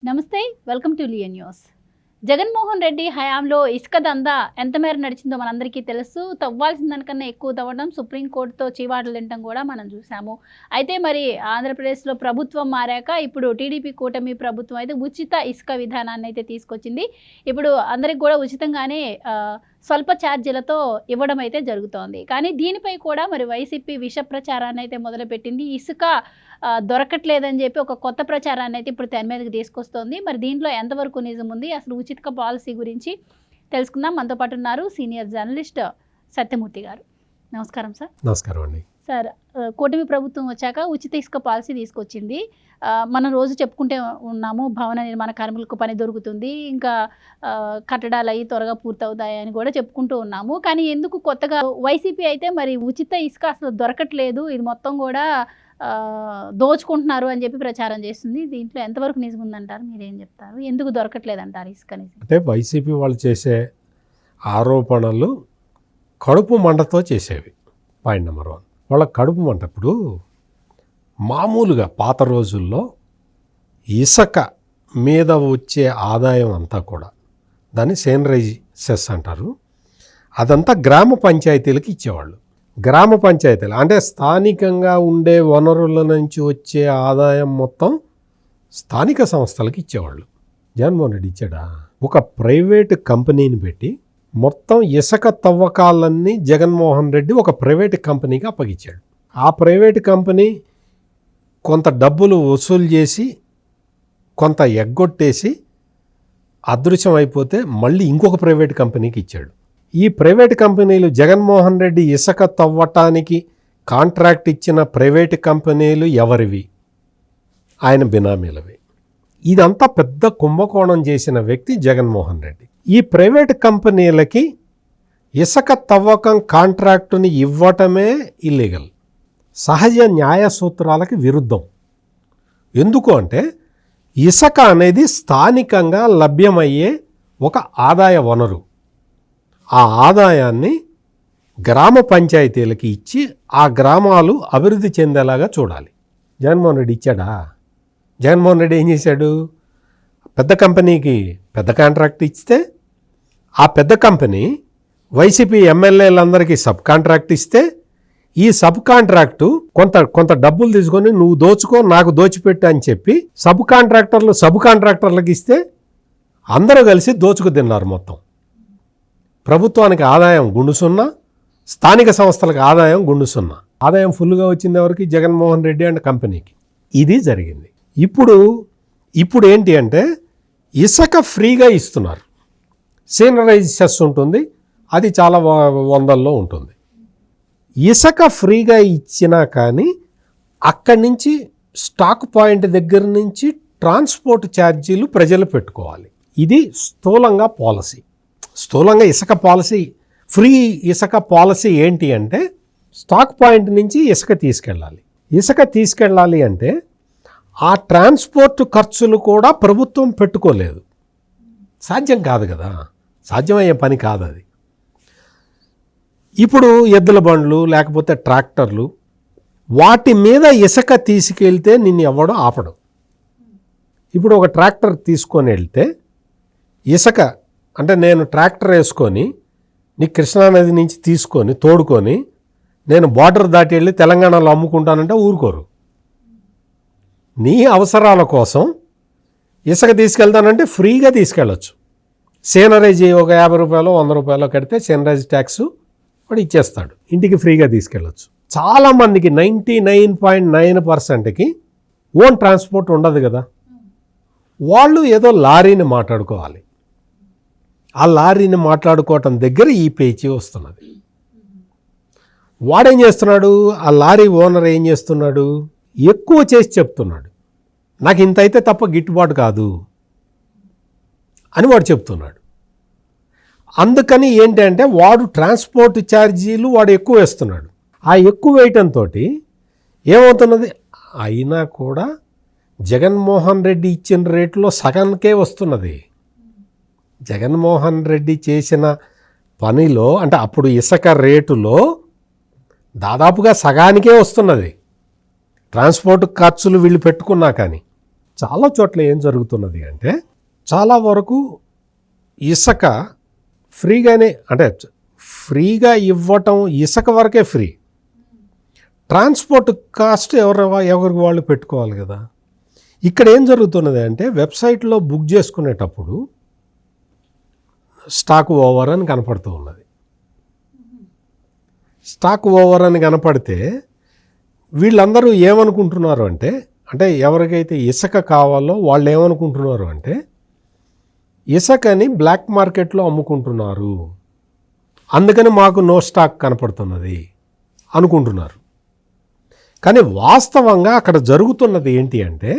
నమస్తే, welcome to Lion News. Jaganmohan Reddy హయాంలో ఇసుక దందా ఎంత మేర నడిచిందో మనందరికీ తెలుసు. తవ్వాల్సిన దానికన్నా ఎక్కువ తవ్వడం, సుప్రీంకోర్టుతో చీవాట్లు తినడం కూడా మనం చూసాము. అయితే మరి ఆంధ్రప్రదేశ్లో ప్రభుత్వం మారాక ఇప్పుడు టీడీపీ కూటమి ప్రభుత్వం అయితే ఉచిత ఇసుక విధానాన్ని అయితే తీసుకొచ్చింది. ఇప్పుడు అందరికి కూడా ఉచితంగానే స్వల్ప ఛార్జీలతో ఇవ్వడం అయితే జరుగుతోంది. కానీ దీనిపై కూడా మరి వైసీపీ విష ప్రచారాన్ని అయితే మొదలుపెట్టింది. ఇసుక దొరకట్లేదని చెప్పి ఒక కొత్త ప్రచారాన్ని అయితే ఇప్పుడు తెర మీదకి తీసుకొస్తోంది. మరి దీంట్లో ఎంతవరకు నిజం ఉంది, అసలు ఉచిత పాలసీ గురించి తెలుసుకుందాం. మనతో పాటు ఉన్నారు సీనియర్ జర్నలిస్ట్ సత్యమూర్తి గారు. నమస్కారం సార్. నమస్కారం అండి. సార్, కూటమి ప్రభుత్వం వచ్చాక ఉచిత ఇసుక పాలసీ తీసుకొచ్చింది. మనం రోజు చెప్పుకుంటే ఉన్నాము, భవన నిర్మాణ కార్మికులకు పని దొరుకుతుంది, ఇంకా కట్టడాలు అవి త్వరగా పూర్తవుతాయని కూడా చెప్పుకుంటూ ఉన్నాము. కానీ ఎందుకు కొత్తగా వైసీపీ అయితే మరి ఉచిత ఇసుక అసలు దొరకట్లేదు, ఇది మొత్తం కూడా దోచుకుంటున్నారు అని చెప్పి ప్రచారం చేస్తుంది. దీంట్లో ఎంతవరకు నిజం ఉందంటారు, మీరేం చెప్తారు? ఎందుకు దొరకట్లేదు అంటారు ఇసుక? అంటే వైసీపీ వాళ్ళు చేసే ఆరోపణలు కడుపు మంటతో చేసేవి. పాయింట్ నెంబర్ 1, వాళ్ళ కడుపు మంట. ఇప్పుడు మామూలుగా పాత రోజుల్లో ఇసుక మీద వచ్చే ఆదాయం అంతా కూడా దాన్ని సేనరైజ్ సెస్ అంటారు. అదంతా గ్రామ పంచాయతీలకు ఇచ్చేవాళ్ళు. గ్రామ పంచాయతీలు అంటే స్థానికంగా ఉండే వనరుల నుంచి వచ్చే ఆదాయం మొత్తం స్థానిక సంస్థలకు ఇచ్చేవాళ్ళు. జగన్మోహన్ రెడ్డి ఇచ్చాడా? ఒక ప్రైవేటు కంపెనీని పెట్టి మొత్తం ఇసుక తవ్వకాలన్నీ జగన్మోహన్ రెడ్డి ఒక ప్రైవేటు కంపెనీకి అప్పగించాడు. ఆ ప్రైవేటు కంపెనీ కొంత డబ్బులు వసూలు చేసి కొంత ఎగ్గొట్టేసి అదృశ్యం అయిపోతే మళ్ళీ ఇంకొక ప్రైవేటు కంపెనీకి ఇచ్చాడు. ఈ ప్రైవేటు కంపెనీలు జగన్మోహన్ రెడ్డి ఇసుక తవ్వటానికి కాంట్రాక్ట్ ఇచ్చిన ప్రైవేటు కంపెనీలు ఎవరివి? ఆయన బినామీలవి. ఇదంతా పెద్ద కుంభకోణం చేసిన వ్యక్తి జగన్మోహన్ రెడ్డి. ఈ ప్రైవేటు కంపెనీలకి ఇసుక తవ్వకం కాంట్రాక్టుని ఇవ్వటమే ఇల్లీగల్, సహజ న్యాయ సూత్రాలకి విరుద్ధం. ఎందుకు అంటే ఇసుక అనేది స్థానికంగా లభ్యమయ్యే ఒక ఆదాయ వనరు. ఆ ఆదాయాన్ని గ్రామ పంచాయతీలకి ఇచ్చి ఆ గ్రామాలు అభివృద్ధి చెందేలాగా చూడాలి. జగన్మోహన్ రెడ్డి ఇచ్చాడా? జగన్మోహన్ రెడ్డి ఏం చేశాడు? పెద్ద కంపెనీకి పెద్ద కాంట్రాక్ట్ ఇస్తే ఆ పెద్ద కంపెనీ వైసీపీ ఎమ్మెల్యేలందరికీ సబ్ కాంట్రాక్ట్ ఇస్తే ఈ సబ్ కాంట్రాక్టు కొంత డబ్బులు తీసుకొని నువ్వు దోచుకో, నాకు దోచిపెట్టు అని చెప్పి సబ్ కాంట్రాక్టర్లకు ఇస్తే అందరూ కలిసి దోచుకు తిన్నారు. మొత్తం ప్రభుత్వానికి ఆదాయం గుండు సున్నా, స్థానిక సంస్థలకు ఆదాయం గుండు సున్నా. ఆదాయం ఫుల్గా వచ్చింది ఎవరికి? జగన్మోహన్ రెడ్డి అండ్ కంపెనీకి. ఇది జరిగింది. ఇప్పుడు ఏంటి అంటే ఇసుక ఫ్రీగా ఇస్తున్నారు. సేనరైజ్ సెస్ ఉంటుంది, అది చాలా వందల్లో ఉంటుంది. ఇసుక ఫ్రీగా ఇచ్చినా కానీ అక్కడి నుంచి స్టాక్ పాయింట్ దగ్గర నుంచి ట్రాన్స్పోర్ట్ ఛార్జీలు ప్రజలు పెట్టుకోవాలి. ఇది స్థూలంగా పాలసీ. స్థూలంగా ఇసుక పాలసీ, ఫ్రీ ఇసుక పాలసీ ఏంటి అంటే స్టాక్ పాయింట్ నుంచి ఇసుక తీసుకెళ్ళాలి అంటే ఆ ట్రాన్స్పోర్ట్ ఖర్చులు కూడా ప్రభుత్వం పెట్టుకోలేదు. సాధ్యం కాదు కదా, సాధ్యమయ్యే పని కాదు అది. ఇప్పుడు ఎద్దుల బండ్లు లేకపోతే ట్రాక్టర్లు, వాటి మీద ఇసుక తీసుకెళ్తే నిన్ను ఎవడో ఆపడం. ఇప్పుడు ఒక ట్రాక్టర్ తీసుకొని వెళ్తే ఇసుక అంటే నేను ట్రాక్టర్ వేసుకొని నీ కృష్ణానది నుంచి తీసుకొని తోడుకొని నేను బార్డర్ దాటి వెళ్ళి తెలంగాణలో అమ్ముకుంటానంటే ఊరుకోరు. నీ అవసరాల కోసం ఇసుక తీసుకెళ్తానంటే ఫ్రీగా తీసుకెళ్ళచ్చు. సేనరైజ్ ఒక 50 రూపాయలు 100 రూపాయలు కడితే సేనరైజ్ ట్యాక్స్ వాడు ఇచ్చేస్తాడు, ఇంటికి ఫ్రీగా తీసుకెళ్ళచ్చు. చాలామందికి 99.9%కి ఓన్ ట్రాన్స్పోర్ట్ ఉండదు కదా. వాళ్ళు ఏదో లారీని మాట్లాడుకోవాలి. ఆ లారీని మాట్లాడుకోవటం దగ్గర ఈ పేచీ వస్తున్నది. వాడేం చేస్తున్నాడు? ఆ లారీ ఓనర్ ఏం చేస్తున్నాడు? ఎక్కువ చేసి చెప్తున్నాడు, నాకు ఇంత అయితే తప్ప గిట్టుబాటు కాదు అని వాడు చెప్తున్నాడు. అందుకని ఏంటంటే వాడు ట్రాన్స్పోర్ట్ ఛార్జీలు వాడు ఎక్కువ వేస్తున్నాడు. ఆ ఎక్కువ వేయటంతో ఏమవుతున్నది? అయినా కూడా జగన్మోహన్ రెడ్డి ఇచ్చిన రేట్లో సగానికే వస్తున్నది. జగన్మోహన్ రెడ్డి చేసిన పనిలో అంటే అప్పుడు ఇసుక రేటులో దాదాపుగా సగానికే వస్తున్నది. ట్రాన్స్పోర్ట్ ఖర్చులు వీళ్ళు పెట్టుకున్నా కానీ చాలా చోట్ల ఏం జరుగుతున్నది అంటే చాలా వరకు ఇసుక ఫ్రీగానే, అంటే ఫ్రీగా ఇవ్వటం ఇసుక వరకే ఫ్రీ, ట్రాన్స్పోర్ట్ కాస్ట్ ఎవరికి వాళ్ళు పెట్టుకోవాలి కదా. ఇక్కడ ఏం జరుగుతున్నది అంటే వెబ్సైట్లో బుక్ చేసుకునేటప్పుడు స్టాక్ ఓవర్ అని కనపడుతూ ఉన్నది. స్టాక్ ఓవర్ అని కనపడితే వీళ్ళందరూ ఏమనుకుంటున్నారు అంటే ఎవరికైతే ఇసుక కావాలో వాళ్ళు ఏమనుకుంటున్నారు అంటే ఇసుకని బ్లాక్ మార్కెట్లో అమ్ముకుంటున్నారు, అందుకని మాకు నో స్టాక్ కనపడుతున్నది అనుకుంటున్నారు. కానీ వాస్తవంగా అక్కడ జరుగుతున్నది ఏంటి అంటే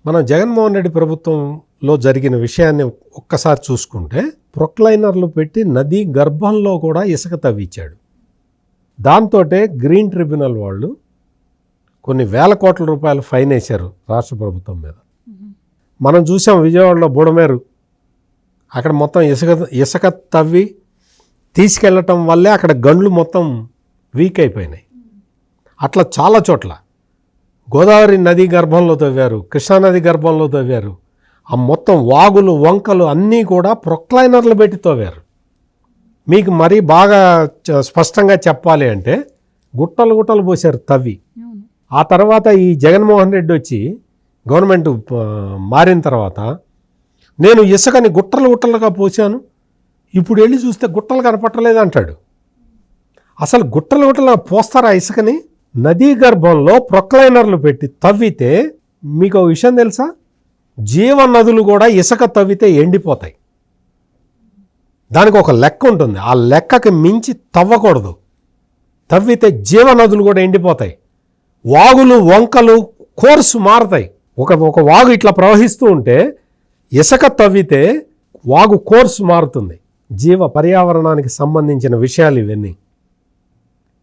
మనం జగన్మోహన్ రెడ్డి ప్రభుత్వంలో జరిగిన విషయాన్ని ఒక్కసారి చూసుకుంటే ప్రొక్లైనర్లు పెట్టి నదీ గర్భంలో కూడా ఇసుక తవ్వించాడు. దాంతో గ్రీన్ ట్రిబ్యునల్ వాళ్ళు కొన్ని వేల కోట్ల రూపాయలు ఫైన్ వేశారు రాష్ట్ర ప్రభుత్వం మీద. మనం చూసాం విజయవాడలో బుడమేరు, అక్కడ మొత్తం ఇసుక తవ్వి తీసుకెళ్ళటం వల్లే అక్కడ గండ్లు మొత్తం వీక్ అయిపోయినాయి. అట్లా చాలా చోట్ల గోదావరి నది గర్భంలో తవ్వారు, కృష్ణానది గర్భంలో తవ్వారు. ఆ మొత్తం వాగులు వంకలు అన్నీ కూడా ప్రొక్లైనర్లు పెట్టి తవ్వారు. మీకు మరీ బాగా స్పష్టంగా చెప్పాలి అంటే గుట్టలు గుట్టలు పోసారు తవ్వి. ఆ తర్వాత ఈ జగన్మోహన్ రెడ్డి వచ్చి గవర్నమెంట్ మారిన తర్వాత నేను ఇసుకని గుట్టలు గుట్టలుగా పోసాను, ఇప్పుడు వెళ్ళి చూస్తే గుట్టలు కనపట్టలేదు అంటాడు. అసలు గుట్టలు గుట్టలుగా పోస్తారా ఇసుకని? నదీ గర్భంలో ప్రొక్లైనర్లు పెట్టి తవ్వితే మీకు విషయం తెలుసా, జీవ నదులు కూడా ఇసుక తవ్వితే ఎండిపోతాయి. దానికి ఒక లెక్క ఉంటుంది, ఆ లెక్కకి మించి తవ్వకూడదు. తవ్వితే జీవ నదులు కూడా ఎండిపోతాయి. వాగులు వంకలు కోర్సు మారుతాయి. ఒక వాగు ఇట్లా ప్రవహిస్తూ ఉంటే ఇసుక తవ్వితే వాగు కోర్సు మారుతుంది. జీవ పర్యావరణానికి సంబంధించిన విషయాలు ఇవన్నీ.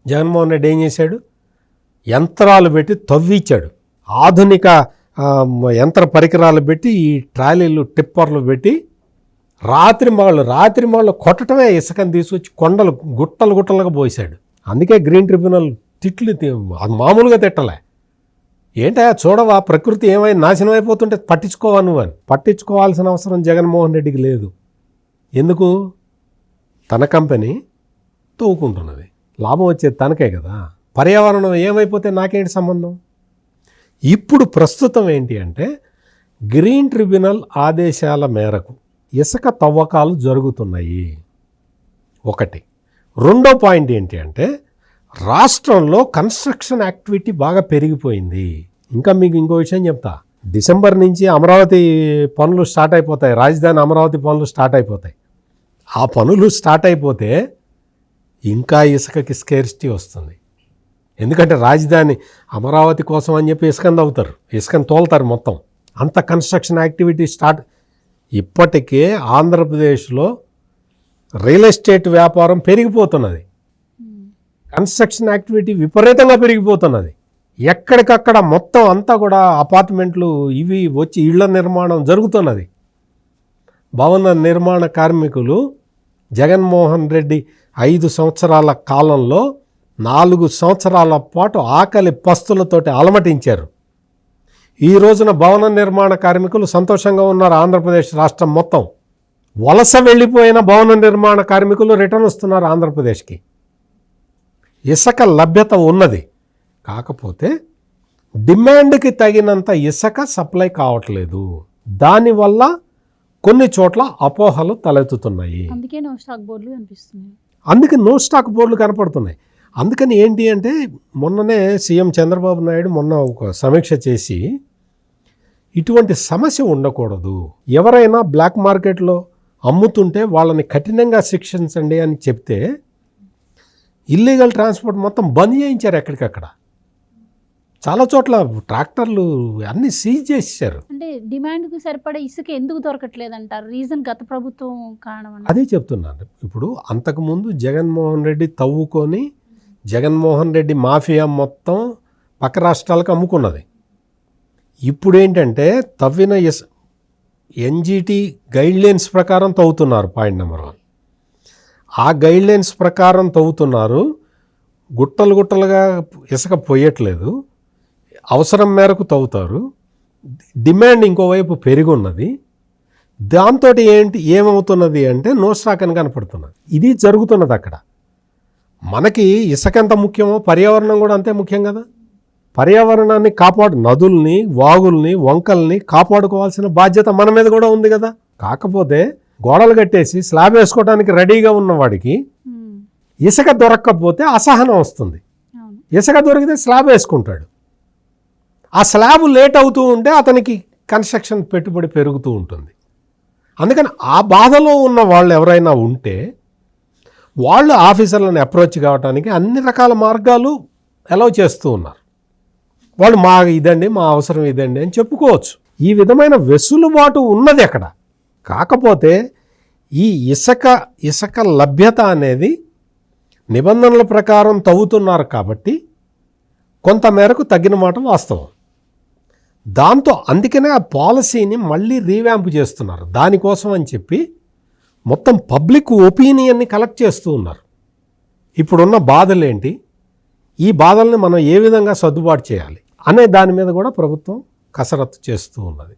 జగన్మోహన్ రెడ్డి ఏం చేశాడు, యంత్రాలు పెట్టి తవ్వించాడు. ఆధునిక యంత్ర పరికరాలు పెట్టి ఈ ట్రాలీలు టిప్పర్లు పెట్టి రాత్రి మాళ్ళు కొట్టడమే ఇసుకని తీసుకొచ్చి కొండలు గుట్టలు గుట్టలుగా పోసాడు. అందుకే గ్రీన్ ట్రిబ్యునల్ తిట్లు మామూలుగా తిట్టలే. ఏంటా చూడవా ప్రకృతి ఏమైనా నాశనం అయిపోతుంటే పట్టించుకోవా నువ్వు అని. పట్టించుకోవాల్సిన అవసరం జగన్మోహన్ రెడ్డికి లేదు. ఎందుకు? తన కంపెనీ తవ్వుకుంటున్నది, లాభం వచ్చేది తనకే కదా. పర్యావరణం ఏమైపోతే నాకేంటి సంబంధం? ఇప్పుడు ప్రస్తుతం ఏంటి అంటే గ్రీన్ ట్రిబ్యునల్ ఆదేశాల మేరకు ఇసుక తవ్వకాలు జరుగుతున్నాయి. ఒకటి. రెండో పాయింట్ ఏంటి అంటే రాష్ట్రంలో కన్స్ట్రక్షన్ యాక్టివిటీ బాగా పెరిగిపోయింది. ఇంకా మీకు ఇంకో విషయం చెప్తా, డిసెంబర్ నుంచి అమరావతి పనులు స్టార్ట్ అయిపోతాయి, రాజధాని అమరావతి పనులు స్టార్ట్ అయిపోతాయి. ఆ పనులు స్టార్ట్ అయిపోతే ఇంకా ఇసుకకి స్కేర్సిటీ వస్తుంది. ఎందుకంటే రాజధాని అమరావతి కోసం అని చెప్పి ఇసుకని తవ్వుతారు, ఇసుకని తోలుతారు మొత్తం. అంత కన్స్ట్రక్షన్ యాక్టివిటీ స్టార్ట్. ఇప్పటికే ఆంధ్రప్రదేశ్లో రియల్ ఎస్టేట్ వ్యాపారం పెరిగిపోతున్నది, కన్స్ట్రక్షన్ యాక్టివిటీ విపరీతంగా పెరిగిపోతున్నది. ఎక్కడికక్కడ మొత్తం అంతా కూడా అపార్ట్మెంట్లు ఇవి వచ్చి ఇళ్ల నిర్మాణం జరుగుతున్నది. భవన నిర్మాణ కార్మికులు జగన్మోహన్ రెడ్డి 5 సంవత్సరాల కాలంలో 4 సంవత్సరాల పాటు ఆకలి పస్తులతోటి అలమటించారు. ఈ రోజున భవన నిర్మాణ కార్మికులు సంతోషంగా ఉన్నారు. ఆంధ్రప్రదేశ్ రాష్ట్రం మొత్తం వలస వెళ్ళిపోయిన భవన నిర్మాణ కార్మికులు రిటర్న్ వస్తున్నారు ఆంధ్రప్రదేశ్కి. ఇసుక లభ్యత ఉన్నది, కాకపోతే డిమాండ్కి తగినంత ఇసుక సప్లై కావట్లేదు. దానివల్ల కొన్ని చోట్ల అపోహలు తలెత్తుతున్నాయి. అందుకే నో స్టాక్ బోర్డులు కనిపిస్తున్నాయి. అందుకే నో స్టాక్ బోర్డులు కనపడుతున్నాయి. అందుకని ఏంటి అంటే మొన్ననే సీఎం చంద్రబాబు నాయుడు మొన్న ఒక సమీక్ష చేసి ఇటువంటి సమస్య ఉండకూడదు, ఎవరైనా బ్లాక్ మార్కెట్లో అమ్ముతుంటే వాళ్ళని కఠినంగా శిక్షించండి అని చెప్తే ఇల్లీగల్ ట్రాన్స్పోర్ట్ మొత్తం బంద్ చేయించారు. ఎక్కడికక్కడ చాలా చోట్ల ట్రాక్టర్లు అన్నీ సీజ్ చేశారు. అంటే డిమాండ్కు సరిపడే ఇసుక ఎందుకు దొరకట్లేదు అంటారు? రీజన్ గత ప్రభుత్వం కారణం. అదే చెప్తున్నాను. ఇప్పుడు అంతకుముందు జగన్మోహన్ రెడ్డి తవ్వుకొని జగన్మోహన్ రెడ్డి మాఫియా మొత్తం పక్క రాష్ట్రాలకు అమ్ముకున్నది. ఇప్పుడు ఏంటంటే తవ్విన ఎన్జిటి గైడ్లైన్స్ ప్రకారం తవ్వుతున్నారు. పాయింట్ నెంబర్ 1, ఆ గైడ్లైన్స్ ప్రకారం తవ్వుతున్నారు. గుట్టలు గుట్టలుగా ఇసుక పోయట్లేదు, అవసరం మేరకు తవ్వుతారు. డిమాండ్ ఇంకోవైపు పెరిగి ఉన్నది. దాంతో ఏమవుతున్నది అంటే నో స్టాక్ అని కనపడుతున్నది. ఇది జరుగుతున్నది అక్కడ. మనకి ఇసుక ఎంత ముఖ్యమో పర్యావరణం కూడా అంతే ముఖ్యం కదా. పర్యావరణాన్ని నదుల్ని, వాగుల్ని, వంకల్ని కాపాడుకోవాల్సిన బాధ్యత మన మీద కూడా ఉంది కదా. కాకపోతే గోడలు కట్టేసి స్లాబ్ వేసుకోవడానికి రెడీగా ఉన్నవాడికి ఇసుక దొరక్కపోతే అసహనం వస్తుంది. ఇసుక దొరికితే స్లాబ్ వేసుకుంటాడు. ఆ స్లాబ్ లేట్ అవుతూ ఉంటే అతనికి కన్స్ట్రక్షన్ పెట్టుబడి పెరుగుతూ ఉంటుంది. అందుకని ఆ బాధలో ఉన్న వాళ్ళు ఎవరైనా ఉంటే వాళ్ళు ఆఫీసర్లను అప్రోచ్ కావడానికి అన్ని రకాల మార్గాలు అలౌ చేస్తూ ఉన్నారు. వాళ్ళు మా ఇదండి, మా అవసరం ఇదండి అని చెప్పుకోవచ్చు. ఈ విధమైన వెసులుబాటు ఉన్నది అక్కడ. కాకపోతే ఈ ఇసుక లభ్యత అనేది నిబంధనల ప్రకారం తవ్వుతున్నారు కాబట్టి కొంతమేరకు తగ్గిన మాట వాస్తవం. దాంతో అందుకనే ఆ పాలసీని మళ్ళీ రీవ్యాంప్ చేస్తున్నారు. దానికోసం అని చెప్పి మొత్తం పబ్లిక్ ఒపీనియన్ని కలెక్ట్ చేస్తూ ఉన్నారు. ఇప్పుడున్న బాధలేంటి, ఈ బాధల్ని మనం ఏ విధంగా సర్దుబాటు చేయాలి అనే దాని మీద కూడా ప్రభుత్వం కసరత్తు చేస్తూ ఉన్నది.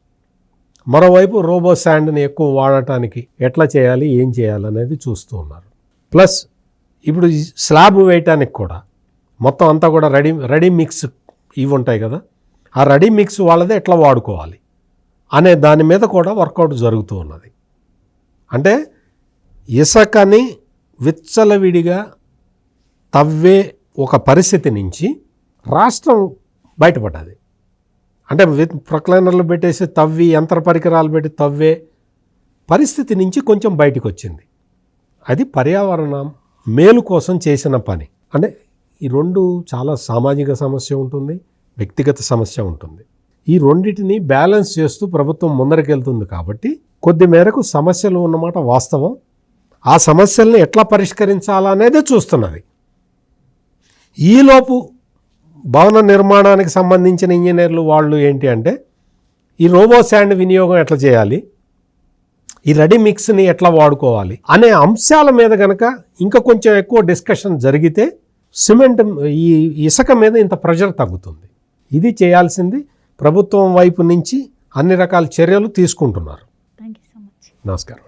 మరోవైపు రోబో శాండ్ని ఎక్కువ వాడటానికి ఎట్లా చేయాలి, ఏం చేయాలి అనేది చూస్తూ ఉన్నారు. ప్లస్ ఇప్పుడు స్లాబ్ వేయటానికి కూడా మొత్తం అంతా కూడా రెడీ మిక్స్ ఇవి ఉంటాయి కదా, ఆ రెడీ మిక్స్ వాళ్ళదే ఎట్లా వాడుకోవాలి అనే దాని మీద కూడా వర్కౌట్ జరుగుతూ ఉన్నది. అంటే ఇసుకని విచ్చలవిడిగా తవ్వే ఒక పరిస్థితి నుంచి రాష్ట్రం బయటపడ్డది. అంటే ప్రొక్లైనర్లు పెట్టేసి తవ్వి యంత్ర పరికరాలు పెట్టి తవ్వే పరిస్థితి నుంచి కొంచెం బయటకు వచ్చింది. అది పర్యావరణం మేలు కోసం చేసిన పని. అంటే ఈ రెండు చాలా సామాజిక సమస్య ఉంటుంది, వ్యక్తిగత సమస్య ఉంటుంది. ఈ రెండింటిని బ్యాలెన్స్ చేస్తూ ప్రభుత్వం ముందరకెళ్తుంది కాబట్టి కొద్ది మేరకు సమస్యలు ఉన్నమాట వాస్తవం. ఆ సమస్యల్ని ఎట్లా పరిష్కరించాలనేదే చూస్తున్నది. ఈలోపు భవన నిర్మాణానికి సంబంధించిన ఇంజనీర్లు వాళ్ళు ఏంటి అంటే ఈ రోబో శాండ్ వినియోగం ఎట్లా చేయాలి, ఈ రెడీ మిక్స్ని ఎట్లా వాడుకోవాలి అనే అంశాల మీద కనుక ఇంకా కొంచెం ఎక్కువ డిస్కషన్ జరిగితే సిమెంట్ ఈ ఇసుక మీద ఇంత ప్రెషర్ తగ్గుతుంది. ఇది చేయాల్సింది ప్రభుత్వం వైపు నుంచి అన్ని రకాల చర్యలు తీసుకుంటున్నారు. Thank you so much. నమస్కారం.